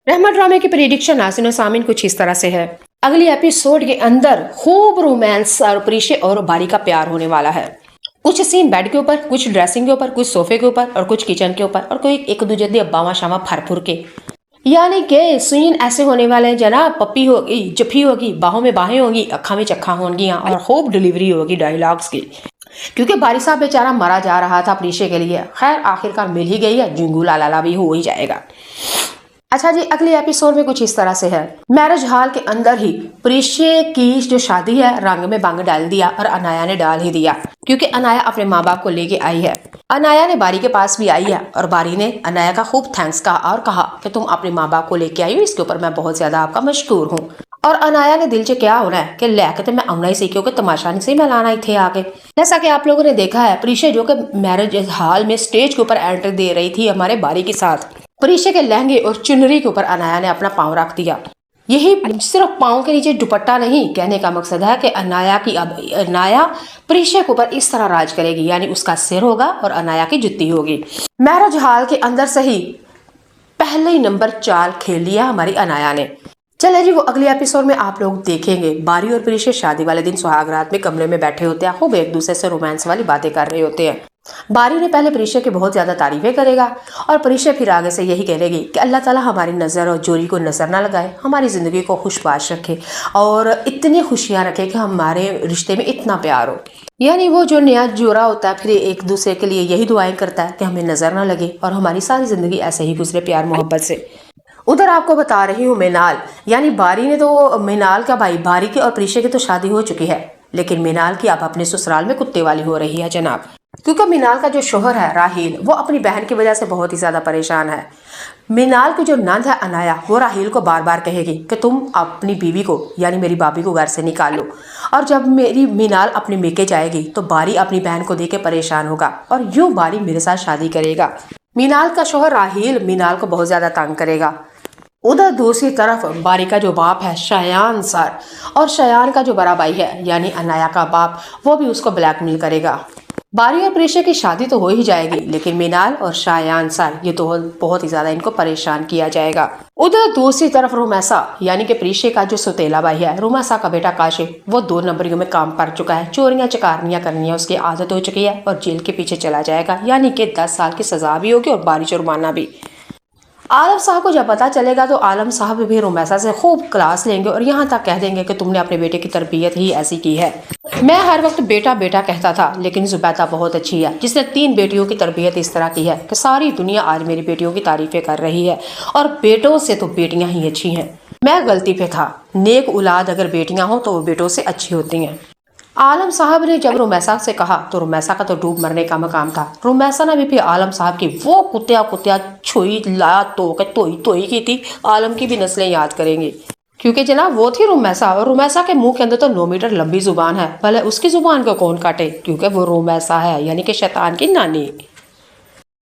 रहमत ड्रामे की प्रेडिक्शन नाज़रीन और सामीन कुछ इस तरह से है। अगली एपिसोड के अंदर खूब रोमांस और प्रीशे और बारी का प्यार होने वाला है। कुछ सीन बेड के ऊपर, कुछ ड्रेसिंग के ऊपर, कुछ सोफे के ऊपर और कुछ किचन के ऊपर और कोई एक दूजे दे बावा शावा फरफुर के, यानी कि सीन ऐसे होने वाले हैं जनाब। पप्पी होगी, जफी होगी, बाहों में बाहें होंगी, अखा में चक्खा होंगी और खूब डिलीवरी होगी डायलॉग्स की। क्योंकि बारी साहब बेचारा मरा जा रहा था प्रीशे के लिए, खैर आखिरकार मिल ही गई है, जिंगू लाला भी हो ही जाएगा। अच्छा जी, अगले एपिसोड में कुछ इस तरह से है। मैरिज हॉल के अंदर ही प्रीशे की जो शादी है रंग में बंग डाल दिया और अनाया ने डाल ही दिया, क्योंकि अनाया अपने माँ बाप को लेके आई है। अनाया ने बारी के पास भी आई है और बारी ने अनाया का खूब थैंक्स कहा और कहा कि तुम अपने माँ बाप को लेके आई हो, इसके ऊपर मैं बहुत ज्यादा आपका मशकूर हूँ। और अनाया ने दिल से क्या होना है कि लैके तो मैं आना ही सीखी, तमाशा नहीं सही मैं लाना ही थे आके। जैसा कि आप लोगों ने देखा है, प्रीशे जो कि मैरिज हॉल में स्टेज के ऊपर एंट्री दे रही थी हमारे बारी के साथ, प्रीशे के लहंगे और चुनरी के ऊपर अनाया ने अपना पाँव रख दिया। यही सिर्फ पाँव के नीचे दुपट्टा नहीं, कहने का मकसद है कि अनाया प्रीशे के ऊपर इस तरह राज करेगी, यानी उसका सिर होगा और अनाया की जुत्ती होगी। मैरिज हॉल के अंदर से ही पहले ही नंबर चाल खेल लिया हमारी अनाया ने। चले जी, वो अगले एपिसोड में आप लोग देखेंगे। बारी और प्रीशे शादी वाले दिन सुहाग रात में कमरे में बैठे होते हैं, खूब एक दूसरे से रोमांस वाली बातें कर रहे होते हैं। बारी ने पहले प्रीशे की बहुत ज्यादा तारीफें करेगा और प्रीशे फिर आगे से यही कहेगी कि अल्लाह ताला हमारी नज़र और जोरी को नजर ना लगाए, हमारी जिंदगी को खुशबाश रखे और इतनी खुशियां रखे कि हमारे रिश्ते में इतना प्यार हो। यानी वो जो नया जोड़ा होता है फिर एक दूसरे के लिए यही दुआएं करता है कि हमें नजर ना लगे और हमारी सारी जिंदगी ऐसे ही गुजरे प्यार मोहब्बत से। उधर आपको बता रही हूँ मिनाल, यानी बारी ने तो मिनाल का भाई बारी की और प्रीशे की तो शादी हो चुकी है, लेकिन मिनाल की अब अपने ससुराल में कुत्ते वाली हो रही है जनाब। क्योंकि मिनाल का जो शोहर है राहील, वो अपनी बहन की वजह से बहुत ही ज्यादा परेशान है। मिनाल की जो नंद है अनाया, वो राहील को बार बार कहेगी कि तुम अपनी बीवी को यानी मेरी भाभी को घर से निकालो, और जब मेरी मिनाल अपने मेके जाएगी तो बारी अपनी बहन को देख के परेशान होगा और यूं बारी मेरे साथ शादी करेगा। मिनाल का शोहर राहील मिनाल को बहुत ज्यादा तंग करेगा। उधर दूसरी तरफ बारी का जो बाप है शयान सर, और शयान का जो बड़ा भाई है यानी अनाया का बाप, वो भी उसको ब्लैकमेल करेगा। बारी और प्रीशे की शादी तो हो ही जाएगी, लेकिन मिनाल और शायान सर ये तो बहुत ही ज्यादा इनको परेशान किया जाएगा। उधर दूसरी तरफ रोमैसा यानी कि प्रीशे का जो सौतेला भाई है, रोमैसा का बेटा काशिफ, वो 2 नंबरियों में काम कर चुका है, चोरियां चकारियां करनी है उसकी आदत हो चुकी है और जेल के पीछे चला जाएगा, यानी कि 10 साल की सजा भी होगी और बारी जुर्माना भी। आलम साहब को जब पता चलेगा तो आलम साहब भी रोमैसा से खूब क्लास लेंगे और यहाँ तक कह देंगे कि तुमने अपने बेटे की तरबियत ही ऐसी की है। मैं हर वक्त बेटा बेटा कहता था, लेकिन जुबैदा बहुत अच्छी है जिसने 3 बेटियों की तरबियत इस तरह की है कि सारी दुनिया आज मेरी बेटियों की तारीफें कर रही है, और बेटों से तो बेटियां ही अच्छी हैं। मैं गलती पे था, नेक औलाद अगर बेटियां हो तो वो बेटों से अच्छी होती हैं। आलम साहब ने जब रोमैसा से कहा तो रोमैसा का तो डूब मरने का मकाम था। रोमैसा ने भी फिर आलम साहब की वो कुत्तिया छुई ला तो तोई की थी, आलम की भी नस्लें याद करेंगे, क्योंकि जनाब वो थी रोमैसा, और रोमैसा के मुंह के अंदर तो 9 मीटर लंबी जुबान है, भले उसकी जुबान को कौन काटे, क्योंकि वो रोमैसा है यानी कि शैतान की नानी।